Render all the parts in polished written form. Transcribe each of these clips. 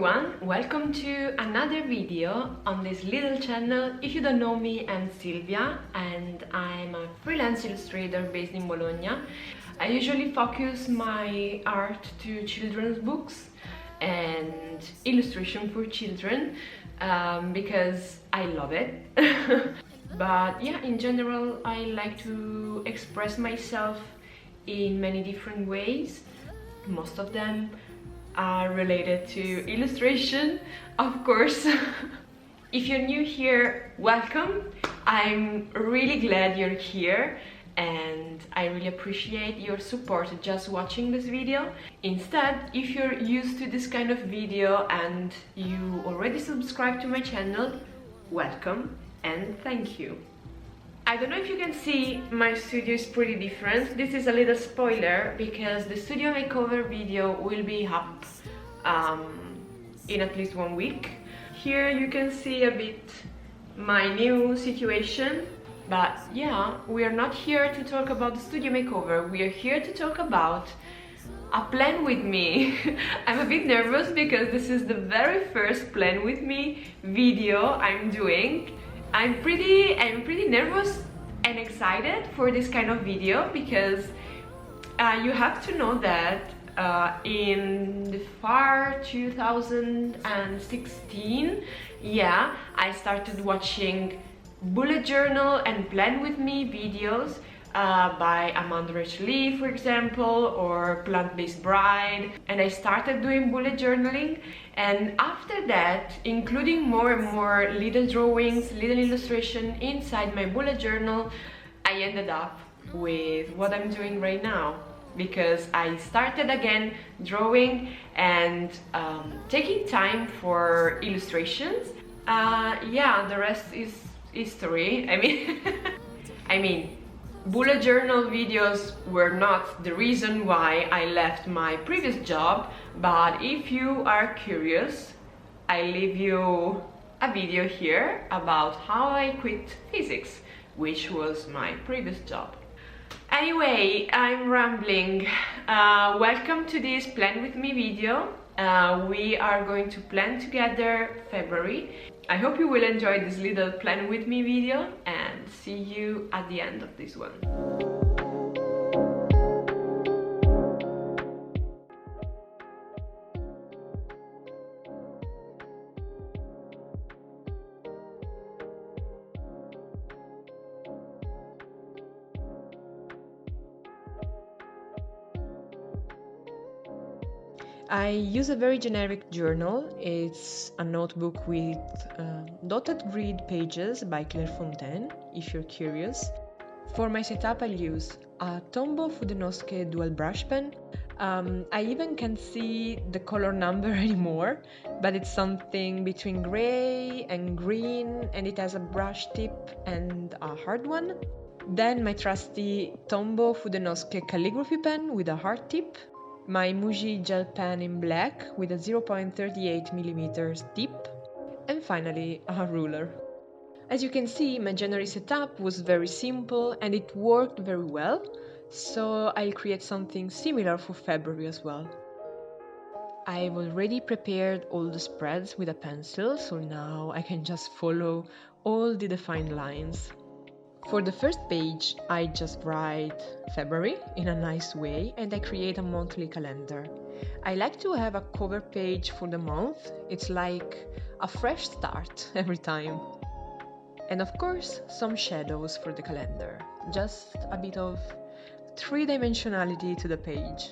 everyone, welcome to another video on this little channel. If you don't know me, I'm Silvia and I'm a freelance illustrator based in Bologna. I usually focus my art to children's books and illustration for children because I love it. But yeah, in general I like to express myself in many different ways. Most of them are related to illustration, of course. If you're new here, welcome. I'm really glad you're here and I really appreciate your support just watching this video. Instead, if you're used to this kind of video and you already subscribed to my channel, welcome and thank you. I don't know if you can see, my studio is pretty different. This is a little spoiler because the studio makeover video will be up in at least 1 week. Here you can see a bit my new situation. But yeah, we are not here to talk about the studio makeover. We are here to talk about a plan with me. I'm a bit nervous because this is the very first plan with me video I'm doing. I'm pretty nervous and excited for this kind of video because you have to know that in the far 2016, yeah, I started watching bullet journal and plan with me videos by Amanda Lee, for example, or Plant-Based Bride, and I started doing bullet journaling. And after that, including more and more little drawings, little illustration inside my bullet journal, I ended up with what I'm doing right now, because I started again drawing and taking time for illustrations. Yeah, the rest is history. I mean, bullet journal videos were not the reason why I left my previous job, but if you are curious, I leave you a video here about how I quit physics, which was my previous job. Anyway, I'm rambling. Welcome to this plan with me video. We are going to plan together February. I hope you will enjoy this little plan with me video and see you at the end of this one. I use a very generic journal. It's a notebook with dotted grid pages by Claire Fontaine, if you're curious. For my setup, I'll use a Tombow Fudenosque dual brush pen. I even can't see the color number anymore, but it's something between gray and green, and it has a brush tip and a hard one. Then my trusty Tombow Fudenosque calligraphy pen with a hard tip. My Muji gel pen in black with a 0.38mm tip, and finally a ruler. As you can see, my January setup was very simple and it worked very well, so I'll create something similar for February as well. I've already prepared all the spreads with a pencil, so now I can just follow all the defined lines. For the first page, I just write February in a nice way and I create a monthly calendar. I like to have a cover page for the month. It's like a fresh start every time. And of course, some shadows for the calendar. Just a bit of three-dimensionality to the page.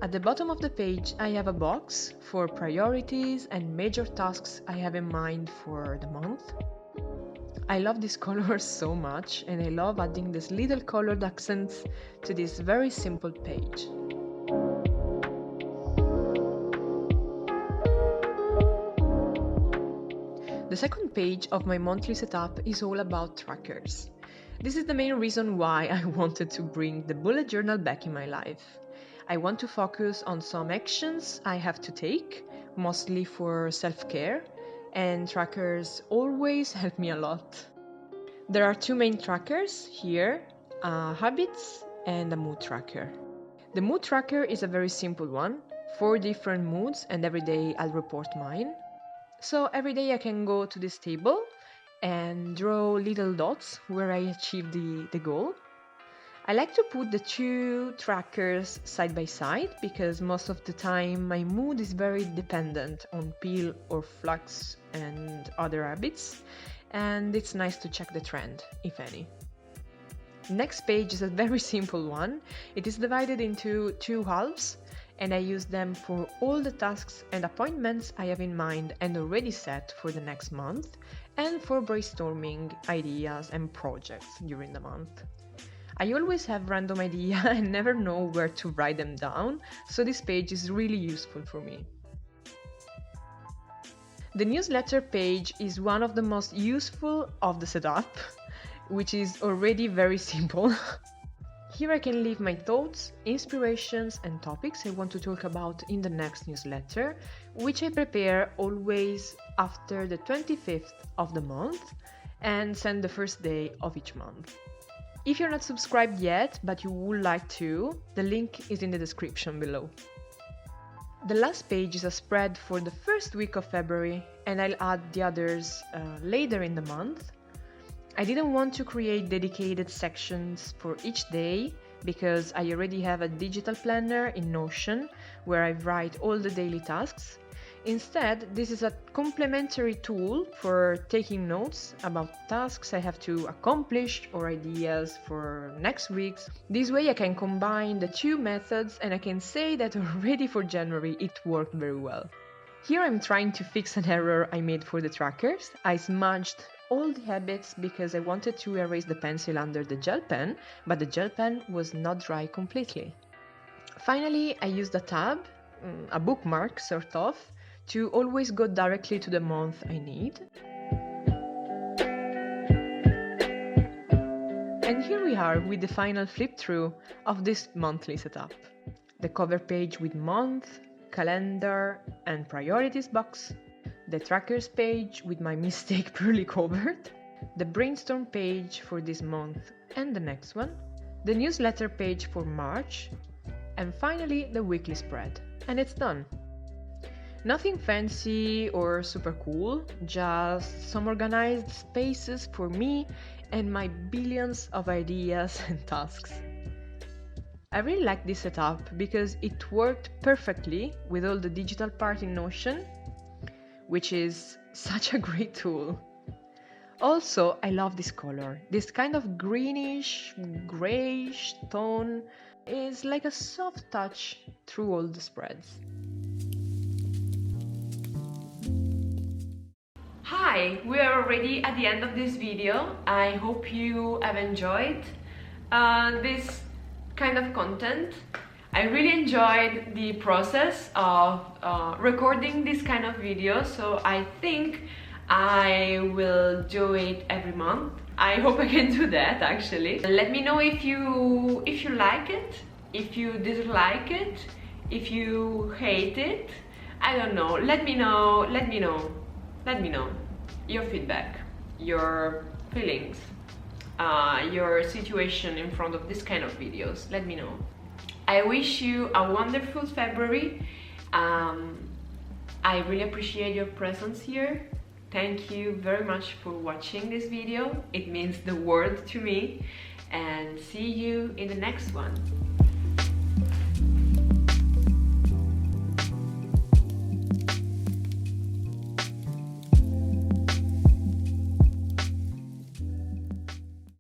At the bottom of the page, I have a box for priorities and major tasks I have in mind for the month. I love these colors so much and I love adding these little colored accents to this very simple page. The second page of my monthly setup is all about trackers. This is the main reason why I wanted to bring the bullet journal back in my life. I want to focus on some actions I have to take, mostly for self-care, and trackers always help me a lot. There are two main trackers here, habits and a mood tracker. The mood tracker is a very simple one. 4 different moods, and every day I'll report mine. So every day I can go to this table and draw little dots where I achieve the goal. I like to put the two trackers side by side because most of the time my mood is very dependent on peel or flux and other habits, and it's nice to check the trend, if any. Next page is a very simple one. It is divided into 2 halves, and I use them for all the tasks and appointments I have in mind and already set for the next month, and for brainstorming ideas and projects during the month. I always have random ideas and never know where to write them down, so this page is really useful for me. The newsletter page is one of the most useful of the setup, which is already very simple. Here I can leave my thoughts, inspirations and topics I want to talk about in the next newsletter, which I prepare always after the 25th of the month and send the first day of each month. If you're not subscribed yet, but you would like to, the link is in the description below. The last page is a spread for the first week of February, and I'll add the others later in the month. I didn't want to create dedicated sections for each day because I already have a digital planner in Notion where I write all the daily tasks. Instead, this is a complementary tool for taking notes about tasks I have to accomplish or ideas for next week's. This way I can combine the 2 methods, and I can say that already for January it worked very well. Here I'm trying to fix an error I made for the trackers. I smudged all the habits because I wanted to erase the pencil under the gel pen, but the gel pen was not dry completely. Finally, I used a tab, a bookmark sort of, to always go directly to the month I need. And here we are with the final flip through of this monthly setup. The cover page with month, calendar and priorities box, the trackers page with my mistake poorly covered, the brainstorm page for this month and the next one, the newsletter page for March, and finally the weekly spread. And it's done. Nothing fancy or super cool, just some organized spaces for me and my billions of ideas and tasks. I really like this setup because it worked perfectly with all the digital part in Notion, which is such a great tool. Also, I love this color. This kind of greenish, grayish tone is like a soft touch through all the spreads. Hi, we are already at the end of this video. I hope you have enjoyed this kind of content. I really enjoyed the process of recording this kind of video, so I think I will do it every month. I hope I can do that actually. Let me know if you like it, if you dislike it, if you hate it. I don't know. Let me know your feedback, your feelings, your situation in front of this kind of videos. Let me know. I wish you a wonderful February. I really appreciate your presence here. Thank you very much for watching this video. It means the world to me, and see you in the next one.